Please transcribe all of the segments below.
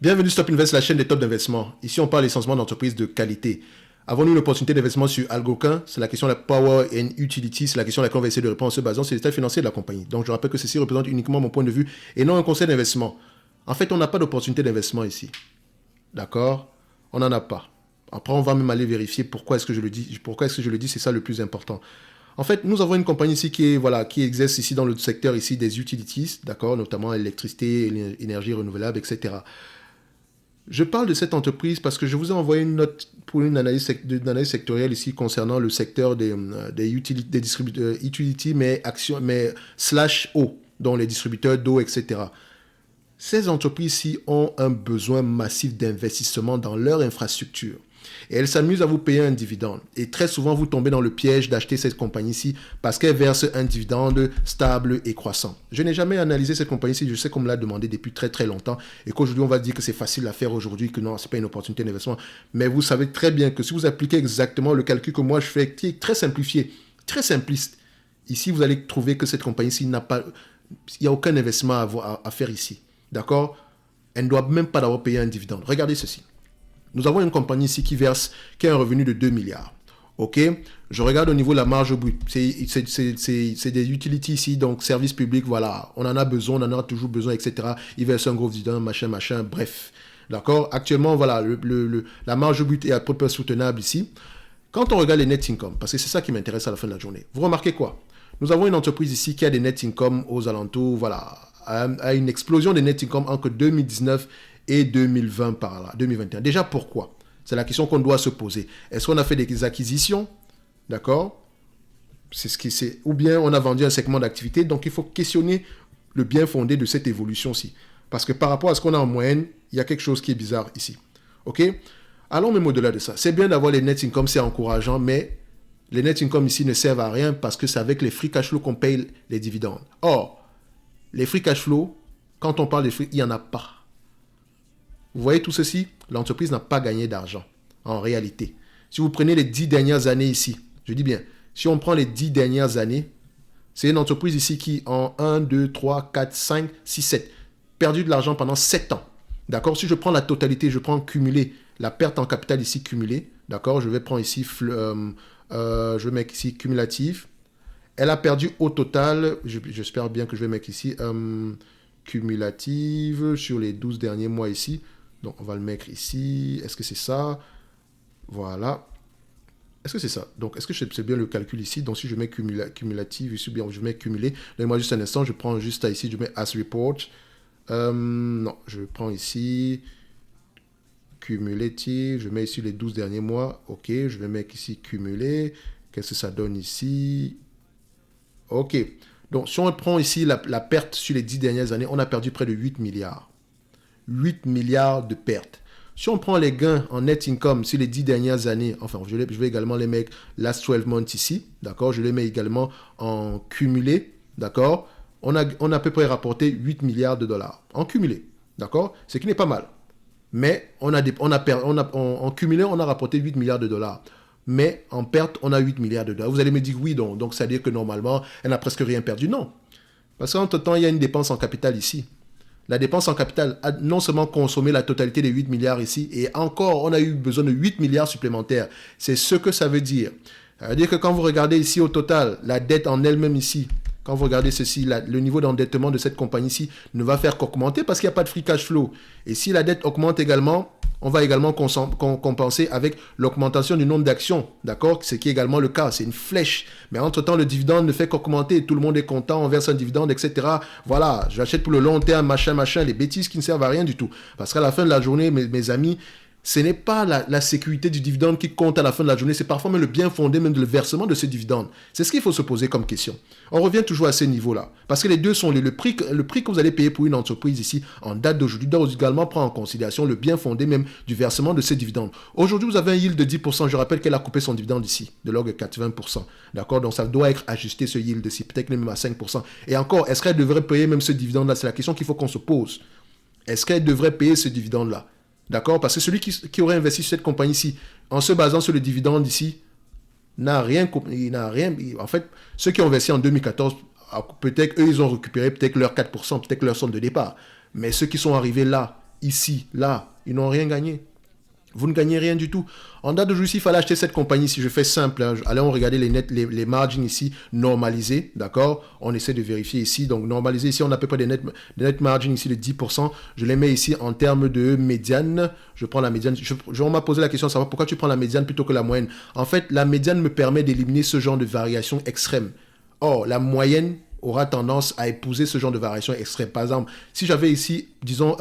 Bienvenue sur Top Invest, la chaîne des top d'investissement. Ici, on parle essentiellement d'entreprises de qualité. Avons-nous une opportunité d'investissement sur Algoquin? C'est la question de la Power and Utility. C'est la question à laquelle on va essayer de répondre en se basant sur l'état financier de la compagnie. Donc, je rappelle que ceci représente uniquement mon point de vue et non un conseil d'investissement. En fait, on n'a pas d'opportunité d'investissement ici. D'accord? On n'en a pas. Après, on va même aller vérifier pourquoi est-ce que je le dis. Pourquoi est-ce que je le dis? C'est ça le plus important. En fait, nous avons une compagnie ici qui exerce ici dans le secteur ici des utilities, d'accord, notamment l'électricité, l'énergie renouvelable, etc. Je parle de cette entreprise parce que je vous ai envoyé une note pour une analyse sectorielle ici concernant le secteur des distributeurs utility, mais slash eau, dont les distributeurs d'eau, etc. Ces entreprises-ci ont un besoin massif d'investissement dans leur infrastructure. Et elles s'amusent à vous payer un dividende. Et très souvent, vous tombez dans le piège d'acheter cette compagnie-ci parce qu'elle verse un dividende stable et croissant. Je n'ai jamais analysé cette compagnie-ci. Je sais qu'on me l'a demandé depuis très très longtemps et qu'aujourd'hui, on va dire que c'est facile à faire aujourd'hui, que non, ce n'est pas une opportunité d'investissement. Mais vous savez très bien que si vous appliquez exactement le calcul que moi je fais, qui est très simplifié, très simpliste, ici, vous allez trouver que cette compagnie-ci n'a pas... Il n'y a aucun investissement à faire ici. D'accord? Elle ne doit même pas d'avoir payé un dividende. Regardez ceci. Nous avons une compagnie ici qui a un revenu de 2 milliards. OK? Je regarde au niveau de la marge brute. C'est des utilities ici, donc service public, voilà. On en a besoin, on en aura toujours besoin, etc. Ils versent un gros dividende, machin, bref. D'accord? Actuellement, voilà, la marge brute est à peu près soutenable ici. Quand on regarde les net income, parce que c'est ça qui m'intéresse à la fin de la journée, vous remarquez quoi? Nous avons une entreprise ici qui a des net income aux alentours, voilà, à une explosion des net income entre 2019 et 2020 par là, 2021. Déjà, pourquoi? C'est la question qu'on doit se poser. Est-ce qu'on a fait des acquisitions? D'accord? Ou bien on a vendu un segment d'activité. Donc, il faut questionner le bien fondé de cette évolution-ci. Parce que par rapport à ce qu'on a en moyenne, il y a quelque chose qui est bizarre ici. OK? Allons même au-delà de ça. C'est bien d'avoir les net income, c'est encourageant, mais les net income ici ne servent à rien parce que c'est avec les free cash flow qu'on paye les dividendes. Or, les free cash flow, quand on parle des free, il n'y en a pas. Vous voyez tout ceci? L'entreprise n'a pas gagné d'argent, en réalité. Si vous prenez les 10 dernières années ici, je dis bien, si on prend les 10 dernières années, c'est une entreprise ici qui, en 1, 2, 3, 4, 5, 6, 7, perdu de l'argent pendant 7 ans. D'accord? Si je prends la totalité, je prends cumulé, la perte en capital ici cumulée, d'accord? Je vais prendre ici, je vais mettre ici cumulatif. Elle a perdu au total, j'espère bien que je vais mettre ici, cumulative sur les 12 derniers mois ici. Donc, on va le mettre ici. Est-ce que c'est ça? Voilà. Est-ce que c'est ça? Donc, est-ce que c'est bien le calcul ici? Donc, si je mets cumulative ici, bien, je mets cumulé. Donnez-moi juste un instant. Je prends juste ici. Je mets as report. Non, je prends ici cumulative. Je mets ici les 12 derniers mois. OK. Je vais mettre ici cumulé. Qu'est-ce que ça donne ici? OK. Donc, si on prend ici la perte sur les 10 dernières années, on a perdu près de 8 milliards. 8 milliards de pertes. Si on prend les gains en net income sur les 10 dernières années, enfin, je vais également les mettre last 12 months ici, d'accord? Je les mets également en cumulé, d'accord? On a à peu près rapporté 8 milliards de dollars en cumulé, d'accord? Ce qui n'est pas mal. Mais en cumulé, on a rapporté 8 milliards de dollars. Mais en perte, on a 8 milliards de dollars. Vous allez me dire oui, donc ça veut dire que normalement, elle n'a presque rien perdu. Non. Parce qu'entre-temps, il y a une dépense en capital ici. La dépense en capital a non seulement consommé la totalité des 8 milliards ici, et encore, on a eu besoin de 8 milliards supplémentaires. C'est ce que ça veut dire. Ça veut dire que quand vous regardez ici au total, la dette en elle-même ici, quand vous regardez ceci, le niveau d'endettement de cette compagnie-ci ne va faire qu'augmenter parce qu'il n'y a pas de free cash flow. Et si la dette augmente également, on va également compenser avec l'augmentation du nombre d'actions, d'accord? Ce qui est également le cas, c'est une flèche. Mais entre-temps, le dividende ne fait qu'augmenter, tout le monde est content, on verse un dividende, etc. Voilà, j'achète pour le long terme, machin, les bêtises qui ne servent à rien du tout. Parce qu'à la fin de la journée, mes amis, ce n'est pas la sécurité du dividende qui compte à la fin de la journée, c'est parfois même le bien fondé, même le versement de ce dividende. C'est ce qu'il faut se poser comme question. On revient toujours à ces niveaux-là. Parce que les deux sont le prix que vous allez payer pour une entreprise ici, en date d'aujourd'hui, doit également prendre en considération le bien fondé même du versement de ces dividendes. Aujourd'hui, vous avez un yield de 10%. Je rappelle qu'elle a coupé son dividende ici, de l'ordre de 80%. D'accord? Donc ça doit être ajusté, ce yield ici, peut-être même à 5%. Et encore, est-ce qu'elle devrait payer même ce dividende-là? C'est la question qu'il faut qu'on se pose. Est-ce qu'elle devrait payer ce dividende-là? D'accord? Parce que celui qui aurait investi sur cette compagnie-ci, en se basant sur le dividende ici, n'a rien. En fait, ceux qui ont investi en 2014, peut-être eux, ils ont récupéré peut-être leur 4%, peut-être leur somme de départ. Mais ceux qui sont arrivés là, ici, là, ils n'ont rien gagné. Vous ne gagnez rien du tout. En date d'aujourd'hui, il fallait acheter cette compagnie. Si je fais simple, hein, allons regarder les margins ici, normalisés, d'accord? On essaie de vérifier ici. Donc, normalisé ici, on a à peu près des net margins ici de 10%. Je les mets ici en termes de médiane. Je prends la médiane. On m'a posé la question de savoir pourquoi tu prends la médiane plutôt que la moyenne. En fait, la médiane me permet d'éliminer ce genre de variation extrême. Or, la moyenne aura tendance à épouser ce genre de variation extrême. Par exemple, si j'avais ici, disons,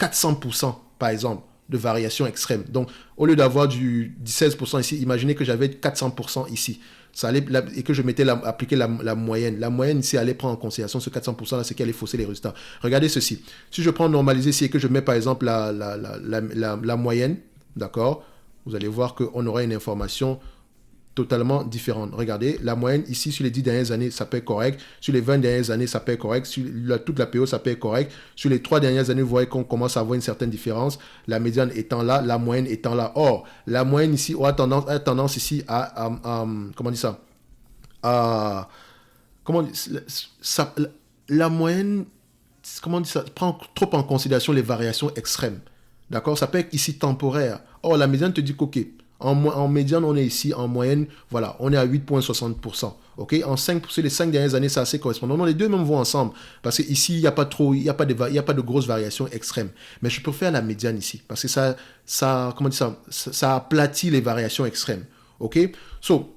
400%, par exemple, de variation extrême. Donc, au lieu d'avoir du 16% ici, imaginez que j'avais 400% ici. Ça allait, et que je mettais appliquer la moyenne. La moyenne ici allait prendre en considération ce 400% là, c'est qu'elle allait fausser les résultats. Regardez ceci. Si je prends normaliser ici et que je mets par exemple la moyenne, d'accord, vous allez voir qu'on aura une information totalement différente. Regardez, la moyenne ici sur les 10 dernières années, ça peut être correct. Sur les 20 dernières années, ça peut être correct. Sur toute la période, ça peut être correct. Sur les 3 dernières années, vous voyez qu'on commence à avoir une certaine différence. La médiane étant là, la moyenne étant là. Or, la moyenne ici aura tendance ici comment on dit ça? La moyenne, comment on dit ça? Prend trop en considération les variations extrêmes. D'accord? Ça peut être ici temporaire. Or, la médiane te dit qu'ok, en médiane, on est ici, en moyenne, voilà, on est à 8,60%. Ok, sur les 5 dernières années, c'est assez correspondant. Non, les deux même vont ensemble. Parce qu'ici, il n'y a pas de grosses variations extrêmes. Mais je préfère la médiane ici. Parce que ça aplatit les variations extrêmes. Ok,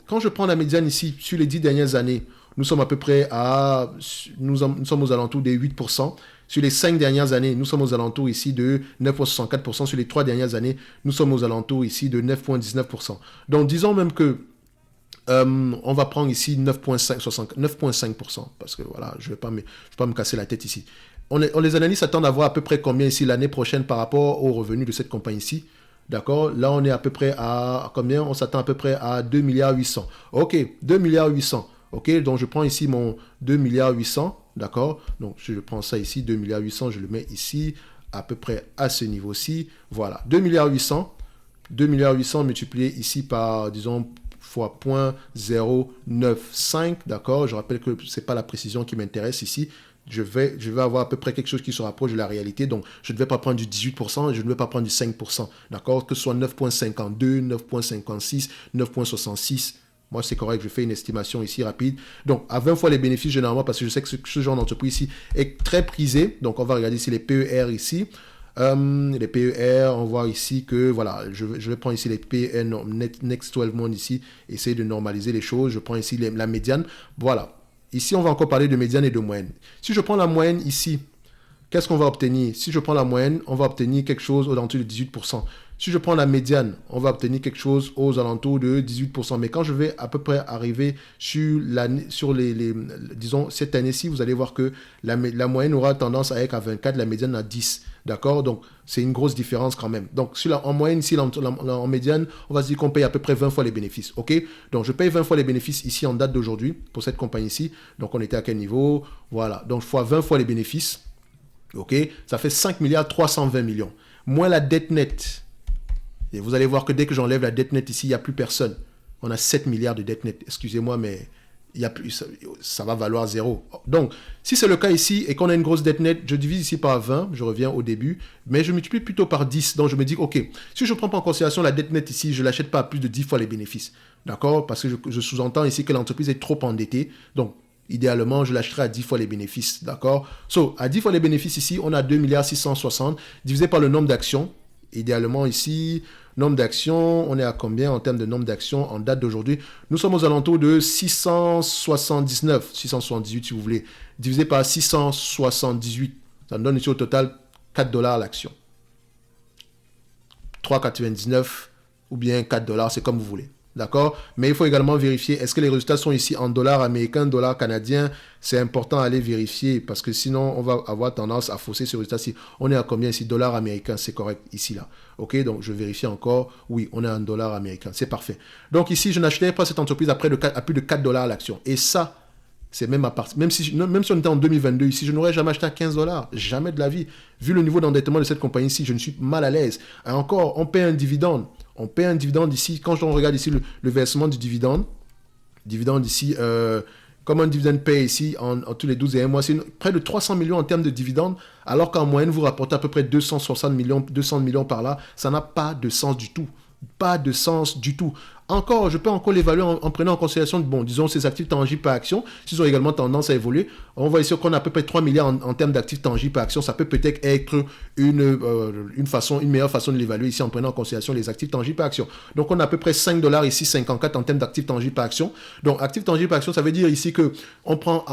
quand je prends la médiane ici, sur les 10 dernières années, nous sommes à peu près nous sommes aux alentours des 8%. Sur les 5 dernières années, nous sommes aux alentours ici de 9,64%. Sur les 3 dernières années, nous sommes aux alentours ici de 9,19%. Donc, disons même que on va prendre ici 9,5%. Parce que voilà, je ne vais pas me casser la tête ici. Les analystes s'attendent à voir à peu près combien ici l'année prochaine par rapport aux revenus de cette compagnie ici. D'accord? Là, on est à peu près à combien? On s'attend à peu près à 2,8 milliards. Ok, 2,8 milliards. Ok, donc je prends ici mon 2,8 milliards. D'accord? Donc, je prends ça ici, 2,8 milliards, je le mets ici, à peu près à ce niveau-ci. Voilà, 2,8 milliards. 2,8 milliards multiplié ici par, disons, fois 0,095. D'accord? Je rappelle que ce n'est pas la précision qui m'intéresse ici. Je vais avoir à peu près quelque chose qui se rapproche de la réalité. Donc, je ne vais pas prendre du 18%, je ne vais pas prendre du 5%. D'accord? Que ce soit 9,52, 9,56, 9,66. Moi, c'est correct, je fais une estimation ici rapide. Donc, à 20 fois les bénéfices, généralement, parce que je sais que ce genre d'entreprise ici est très prisé. Donc, on va regarder ici les PER ici. Les PER, on voit ici que, voilà, je vais prendre ici les PER Next 12 Months ici, essayer de normaliser les choses. Je prends ici la médiane. Voilà. Ici, on va encore parler de médiane et de moyenne. Si je prends la moyenne ici, qu'est-ce qu'on va obtenir? Si je prends la moyenne, on va obtenir quelque chose aux alentours de 18%. Si je prends la médiane, on va obtenir quelque chose aux alentours de 18%. Mais quand je vais à peu près arriver sur disons, cette année-ci, vous allez voir que la moyenne aura tendance à être à 24, la médiane à 10. D'accord? Donc, c'est une grosse différence quand même. Donc, en moyenne, ici, en médiane, on va se dire qu'on paye à peu près 20 fois les bénéfices. OK? Donc, je paye 20 fois les bénéfices ici en date d'aujourd'hui pour cette compagnie-ci. Donc, on était à quel niveau? Voilà. Donc, fois 20 fois les bénéfices. OK? Ça fait 5 milliards 320 millions. Moins la dette nette. Et vous allez voir que dès que j'enlève la dette nette ici, il n'y a plus personne. On a 7 milliards de dette nette. Excusez-moi, mais il y a plus, ça va valoir zéro. Donc, si c'est le cas ici et qu'on a une grosse dette nette, je divise ici par 20, je reviens au début, mais je multiplie plutôt par 10. Donc, je me dis, OK, si je ne prends pas en considération la dette nette ici, je ne l'achète pas à plus de 10 fois les bénéfices. D'accord? Parce que je sous-entends ici que l'entreprise est trop endettée. Donc, idéalement, je l'achèterai à 10 fois les bénéfices. D'accord? À 10 fois les bénéfices ici, on a 2 milliards 660 divisé par le nombre d'actions. Idéalement ici, nombre d'actions, on est à combien en termes de nombre d'actions en date d'aujourd'hui? Nous sommes aux alentours de 678 si vous voulez, divisé par 678. Ça nous donne ici au total 4 $ l'action. 3,99 ou bien 4 $, c'est comme vous voulez. D'accord? Mais il faut également vérifier, est-ce que les résultats sont ici en dollars américains, dollars canadiens? C'est important à aller vérifier parce que sinon, on va avoir tendance à fausser ce résultat-ci. On est à combien ici? Dollars américains, c'est correct ici, là. OK? Donc, je vérifie encore. Oui, on est en dollars américains. C'est parfait. Donc, ici, je n'achetais pas cette entreprise à plus de 4 $ l'action. Et ça, c'est même à partir. Même si on était en 2022 ici, je n'aurais jamais acheté à 15 $. Jamais de la vie. Vu le niveau d'endettement de cette compagnie ici, je ne suis mal à l'aise. Et encore, on paie un dividende. On paie un dividende ici. Quand on regarde ici le versement du dividende ici, Common Dividend Pay ici, en tous les 12 derniers mois, c'est près de 300 millions en termes de dividendes, alors qu'en moyenne, vous rapportez à peu près 260 millions, 200 millions par là. Ça n'a pas de sens du tout. Pas de sens du tout. Encore, je peux encore l'évaluer en prenant en considération, bon, disons, ces actifs tangibles par action, s'ils ont également tendance à évoluer. On voit ici qu'on a à peu près 3 milliards en termes d'actifs tangibles par action. Ça peut peut-être être une meilleure façon de l'évaluer ici en prenant en considération les actifs tangibles par action. Donc, on a à peu près 5 dollars ici, 54 en termes d'actifs tangibles par action. Donc, actifs tangibles par action, ça veut dire ici qu'on prend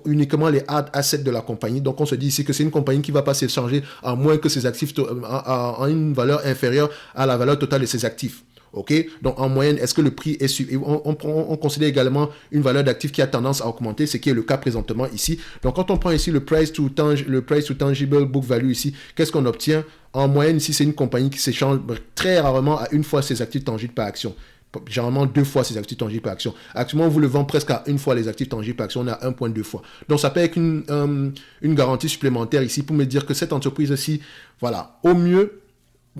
uniquement les hard assets de la compagnie. Donc, on se dit ici que c'est une compagnie qui ne va pas s'échanger à moins que ses actifs en une valeur inférieure à la valeur totale de ses actifs. OK? Donc, en moyenne, est-ce que le prix est... On considère également une valeur d'actif qui a tendance à augmenter, ce qui est le cas présentement ici. Donc, quand on prend ici le price to tangible book value ici, qu'est-ce qu'on obtient? En moyenne, ici, c'est une compagnie qui s'échange très rarement à une fois ses actifs tangibles par action. Généralement 2 fois ses actifs tangibles par action. Actuellement, on vous le vend presque à 1 fois les actifs tangibles par action. On est à 1,2 fois. Donc, ça peut être une garantie supplémentaire ici pour me dire que cette entreprise-ci, voilà, au mieux...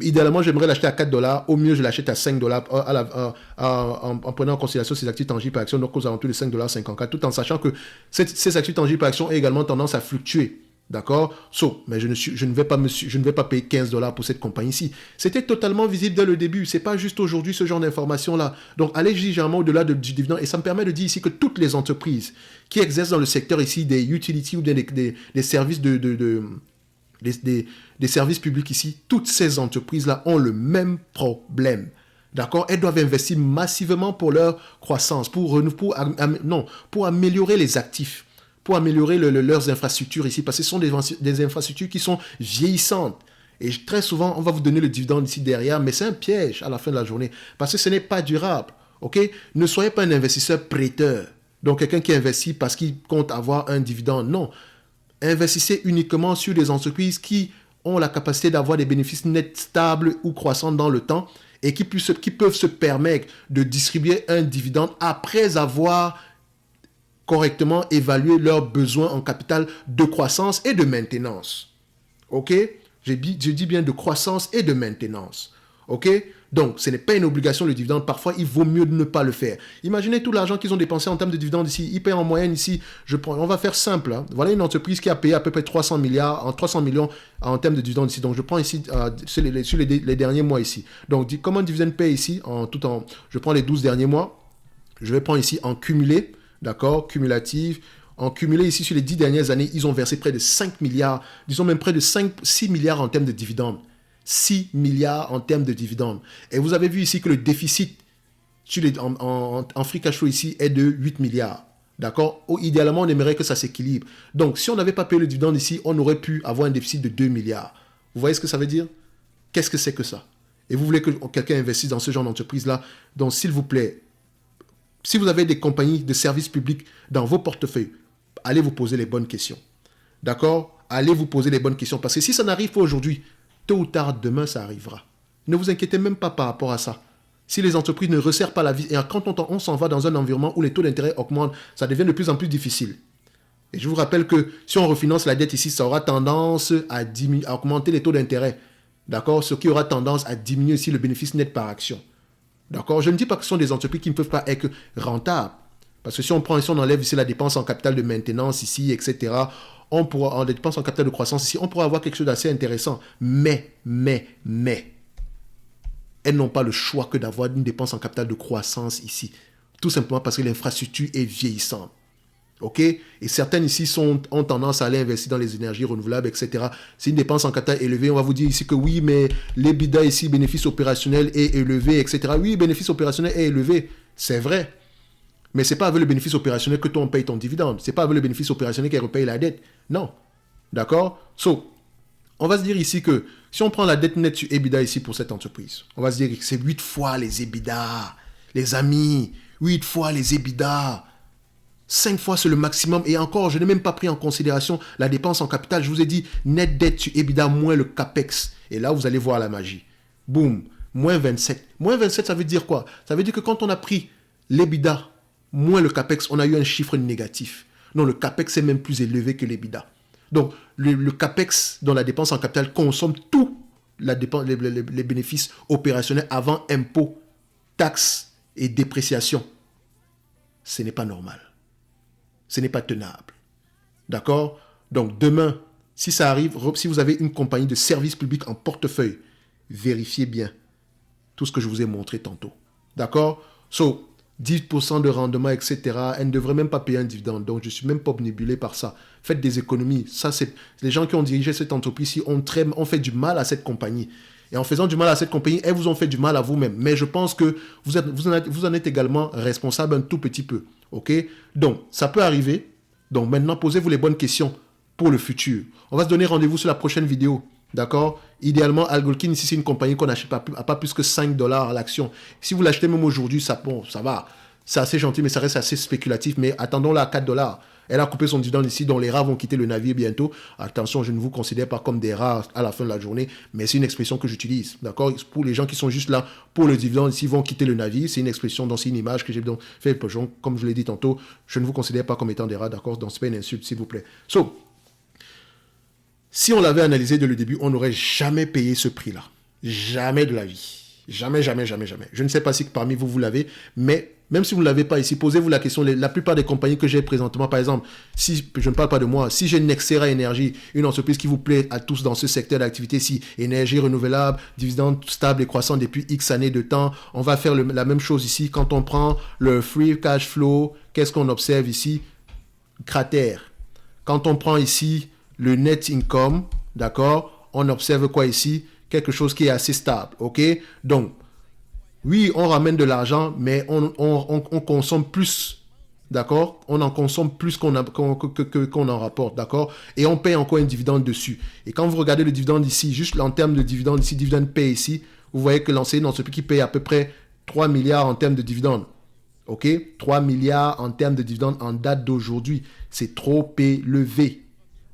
Idéalement, j'aimerais l'acheter à 4 dollars. Au mieux, je l'achète à 5 dollars en prenant en considération ces actifs tangibles par action, donc aux alentours de 5 dollars 54, tout en sachant que ces actifs tangibles par action ont également tendance à fluctuer. D'accord? Mais je ne vais pas payer 15 dollars pour cette compagnie-ci. C'était totalement visible dès le début. C'est pas juste aujourd'hui ce genre d'informations-là. Donc, allez légèrement au-delà du dividende. Et ça me permet de dire ici que toutes les entreprises qui exercent dans le secteur ici des utilities ou des services des services publics ici, toutes ces entreprises-là ont le même problème. D'accord? Elles doivent investir massivement pour leur croissance, pour améliorer les actifs, pour améliorer leurs infrastructures ici, parce que ce sont des infrastructures qui sont vieillissantes. Et très souvent, on va vous donner le dividende ici derrière, mais c'est un piège à la fin de la journée, parce que ce n'est pas durable. OK? Ne soyez pas un investisseur prêteur. Donc, quelqu'un qui investit parce qu'il compte avoir un dividende. Non. Investissez uniquement sur des entreprises qui ont la capacité d'avoir des bénéfices nets stables ou croissants dans le temps et qui peuvent se permettre de distribuer un dividende après avoir correctement évalué leurs besoins en capital de croissance et de maintenance. OK? Je dis bien de croissance et de maintenance. OK? Donc, ce n'est pas une obligation le dividende. Parfois, il vaut mieux ne pas le faire. Imaginez tout l'argent qu'ils ont dépensé en termes de dividendes ici. Ils paient en moyenne ici. On va faire simple. Hein. Voilà une entreprise qui a payé à peu près 300 millions en termes de dividendes ici. Donc, je prends ici sur les derniers mois ici. Donc, comment dividend paye ici je prends les 12 derniers mois. Je vais prendre ici en cumulé. D'accord? Cumulatif. En cumulé ici sur les 10 dernières années, ils ont versé près de 5 milliards. Disons même près de 6 milliards en termes de dividendes. 6 milliards en termes de dividendes. Et vous avez vu ici que le déficit en free cash flow ici est de 8 milliards. D'accord? Idéalement, on aimerait que ça s'équilibre. Donc, si on n'avait pas payé le dividende ici, on aurait pu avoir un déficit de 2 milliards. Vous voyez ce que ça veut dire? Qu'est-ce que c'est que ça? Et vous voulez que quelqu'un investisse dans ce genre d'entreprise-là? Donc, s'il vous plaît, si vous avez des compagnies de services publics dans vos portefeuilles, allez vous poser les bonnes questions. D'accord? Allez vous poser les bonnes questions. Parce que si ça n'arrive pas aujourd'hui, tôt ou tard, demain, ça arrivera. Ne vous inquiétez même pas par rapport à ça. Si les entreprises ne resserrent pas la vis, et quand on s'en va dans un environnement où les taux d'intérêt augmentent, ça devient de plus en plus difficile. Et je vous rappelle que si on refinance la dette ici, ça aura tendance à augmenter les taux d'intérêt. D'accord? Ce qui aura tendance à diminuer aussi le bénéfice net par action. D'accord? Je ne dis pas que ce sont des entreprises qui ne peuvent pas être rentables. Parce que si on enlève ici la dépense en capital de maintenance ici, etc., en dépense en capital de croissance ici, on pourra avoir quelque chose d'assez intéressant. Mais, elles n'ont pas le choix que d'avoir une dépense en capital de croissance ici. Tout simplement parce que l'infrastructure est vieillissante. OK? Et certaines ici ont tendance à aller investir dans les énergies renouvelables, etc. C'est une dépense en capital élevée. On va vous dire ici que oui, mais l'EBITDA ici, bénéfice opérationnel est élevé, etc. Oui, bénéfice opérationnel est élevé. C'est vrai. Mais ce n'est pas avec le bénéfice opérationnel que toi, on paye ton dividende. Ce n'est pas avec le bénéfice opérationnel qu'elle repaye la dette. Non. D'accord? On va se dire ici que si on prend la dette nette sur EBITDA ici pour cette entreprise, on va se dire que c'est 8 fois les EBITDA. Les amis, 8 fois les EBITDA. 5 fois c'est le maximum. Et encore, je n'ai même pas pris en considération la dépense en capital. Je vous ai dit net dette sur EBITDA moins le CAPEX. Et là, vous allez voir la magie. Boum. Moins 27. Moins 27, ça veut dire quoi? Ça veut dire que quand on a pris l'EBITDA moins le CAPEX, on a eu un chiffre négatif. Non, le CAPEX est même plus élevé que l'EBITDA. Donc, le CAPEX, dans la dépense en capital, consomme tout les bénéfices opérationnels avant impôts, taxes et dépréciation. Ce n'est pas normal. Ce n'est pas tenable. D'accord? Donc, demain, si ça arrive, si vous avez une compagnie de service public en portefeuille, vérifiez bien tout ce que je vous ai montré tantôt. D'accord? So, 10% de rendement, etc. Elle ne devrait même pas payer un dividende. Donc, je ne suis même pas obnubilé par ça. Faites des économies. Ça, c'est les gens qui ont dirigé cette entreprise-ci ont fait du mal à cette compagnie. Et en faisant du mal à cette compagnie, elles vous ont fait du mal à vous-même. Mais je pense que vous en êtes également responsable un tout petit peu. OK? Donc, ça peut arriver. Donc, maintenant, posez-vous les bonnes questions pour le futur. On va se donner rendez-vous sur la prochaine vidéo. D'accord? Idéalement, Algolkin, ici, c'est une compagnie qu'on n'achète pas plus que 5 $ à l'action. Si vous l'achetez même aujourd'hui, ça va. C'est assez gentil, mais ça reste assez spéculatif. Mais attendons-la à 4 $. Elle a coupé son dividende ici, donc les rats vont quitter le navire bientôt. Attention, je ne vous considère pas comme des rats à la fin de la journée, mais c'est une expression que j'utilise. D'accord? Pour les gens qui sont juste là pour le dividende, ici, vont quitter le navire. C'est une expression, donc c'est une image que j'ai fait. Comme je l'ai dit tantôt, je ne vous considère pas comme étant des rats. D'accord? Donc, ce n'est pas une insulte, s'il vous plaît. So, si on l'avait analysé dès le début, on n'aurait jamais payé ce prix-là. Jamais de la vie. Jamais, jamais, jamais, jamais. Je ne sais pas si parmi vous, vous l'avez, mais même si vous ne l'avez pas ici, posez-vous la question. La plupart des compagnies que j'ai présentement, par exemple, si je ne parle pas de moi, si j'ai Nexera Énergie, une entreprise qui vous plaît à tous dans ce secteur d'activité, si énergie renouvelable, dividende stable et croissant depuis X années de temps, on va faire la même chose ici. Quand on prend le free cash flow, qu'est-ce qu'on observe ici? Cratère. Quand on prend ici le net income, d'accord, on observe quoi ici? Quelque chose qui est assez stable, ok? Donc, oui, on ramène de l'argent, mais on consomme plus, d'accord? On en consomme plus qu'on en rapporte, d'accord? Et on paye encore un dividende dessus. Et quand vous regardez le dividende ici, juste en termes de dividende ici, dividende paye ici, vous voyez que l'enseignant, celui qui paye à peu près 3 milliards en termes de dividendes. Ok? 3 milliards en termes de dividendes en date d'aujourd'hui. C'est trop élevé.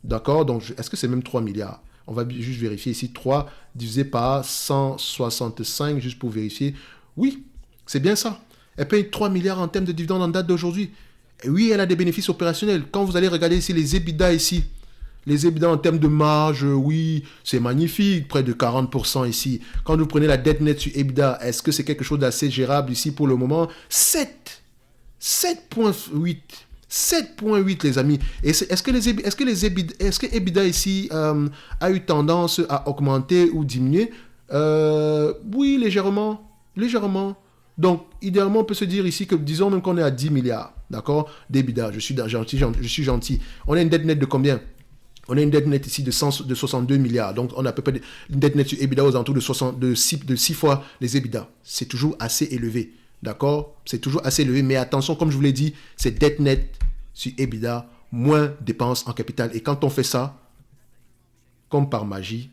D'accord? Donc, est-ce que c'est même 3 milliards? On va juste vérifier ici. 3 divisé par 165, juste pour vérifier. Oui, c'est bien ça. Elle paye 3 milliards en termes de dividendes en date d'aujourd'hui. Et oui, elle a des bénéfices opérationnels. Quand vous allez regarder ici les EBITDA ici, les EBITDA en termes de marge, oui, c'est magnifique, près de 40% ici. Quand vous prenez la dette nette sur EBITDA, est-ce que c'est quelque chose d'assez gérable ici pour le moment? 7,8. 7,8 les amis. Est-ce que EBITDA ici a eu tendance à augmenter ou diminuer? Oui, légèrement. Légèrement. Donc, idéalement, on peut se dire ici que, disons même qu'on est à 10 milliards, d'accord, d'EBITDA. Je suis gentil. On a une dette nette de combien? On a une dette nette ici de 62 milliards. Donc, on a à peu près une dette nette sur EBITDA aux alentours de 6 fois les EBITDA. C'est toujours assez élevé. D'accord? C'est toujours assez élevé. Mais attention, comme je vous l'ai dit, c'est dette nette sur EBITDA, moins dépenses en capital. Et quand on fait ça, comme par magie,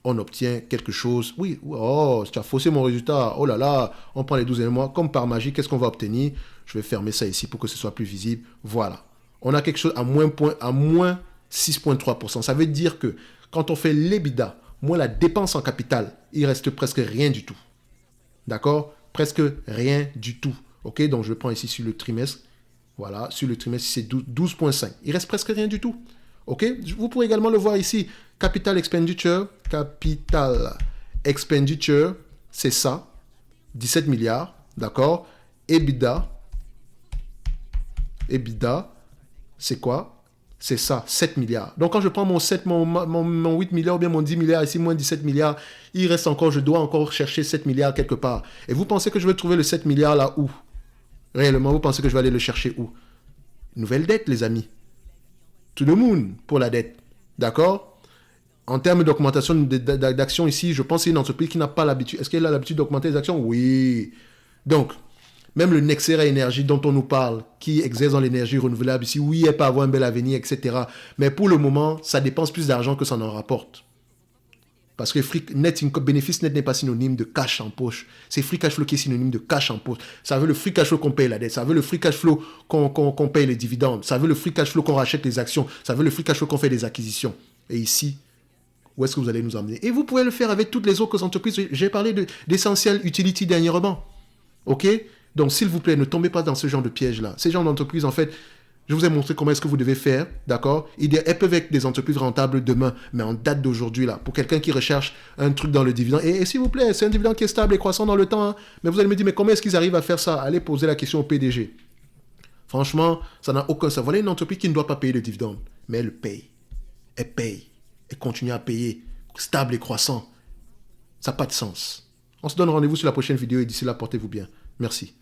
on obtient quelque chose. Oui, oh, tu as faussé mon résultat. Oh là là, on prend les 12 mois. Comme par magie, qu'est-ce qu'on va obtenir? Je vais fermer ça ici pour que ce soit plus visible. Voilà. On a quelque chose à moins 6,3%. Ça veut dire que quand on fait l'EBITDA, moins la dépense en capital, il reste presque rien du tout. D'accord? Presque rien du tout. Ok? Donc, je prends ici sur le trimestre. Voilà. Sur le trimestre, c'est 12,5. Il reste presque rien du tout. Ok? Vous pourrez également le voir ici. Capital expenditure. Capital expenditure, c'est ça. 17 milliards. D'accord? EBITDA, c'est quoi? C'est ça, 7 milliards. Donc, quand je prends mon 8 milliards ou bien mon 10 milliards, ici, moins 17 milliards, il reste encore, je dois encore chercher 7 milliards quelque part. Et vous pensez que je vais trouver le 7 milliards là où? Réellement, vous pensez que je vais aller le chercher où? Nouvelle dette, les amis. Tout le monde pour la dette. D'accord? En termes d'augmentation d'actions ici, je pense que c'est une entreprise qui n'a pas l'habitude. Est-ce qu'elle a l'habitude d'augmenter les actions? Oui. Donc, même le Nexera Énergie dont on nous parle, qui exerce dans l'énergie renouvelable ici, oui, elle peut avoir un bel avenir, etc. Mais pour le moment, ça dépense plus d'argent que ça n'en rapporte. Parce que bénéfice net n'est pas synonyme de cash en poche. C'est free cash flow qui est synonyme de cash en poche. Ça veut le free cash flow qu'on paye la dette. Ça veut le free cash flow qu'on paye les dividendes. Ça veut le free cash flow qu'on rachète les actions. Ça veut le free cash flow qu'on fait des acquisitions. Et ici, où est-ce que vous allez nous emmener? Et vous pouvez le faire avec toutes les autres entreprises. J'ai parlé d'Essential Utility dernièrement. OK? Donc, s'il vous plaît, ne tombez pas dans ce genre de piège-là. Ces genres d'entreprises, en fait, je vous ai montré comment est-ce que vous devez faire, d'accord? Elles peuvent être des entreprises rentables demain, mais en date d'aujourd'hui, là, pour quelqu'un qui recherche un truc dans le dividende. Et s'il vous plaît, c'est un dividende qui est stable et croissant dans le temps. Hein. Mais vous allez me dire, mais comment est-ce qu'ils arrivent à faire ça? Allez poser la question au PDG. Franchement, ça n'a aucun sens. Voilà une entreprise qui ne doit pas payer de dividendes, mais elle paye. Elle paye. Elle continue à payer. Stable et croissant. Ça n'a pas de sens. On se donne rendez-vous sur la prochaine vidéo et d'ici là, portez-vous bien. Merci.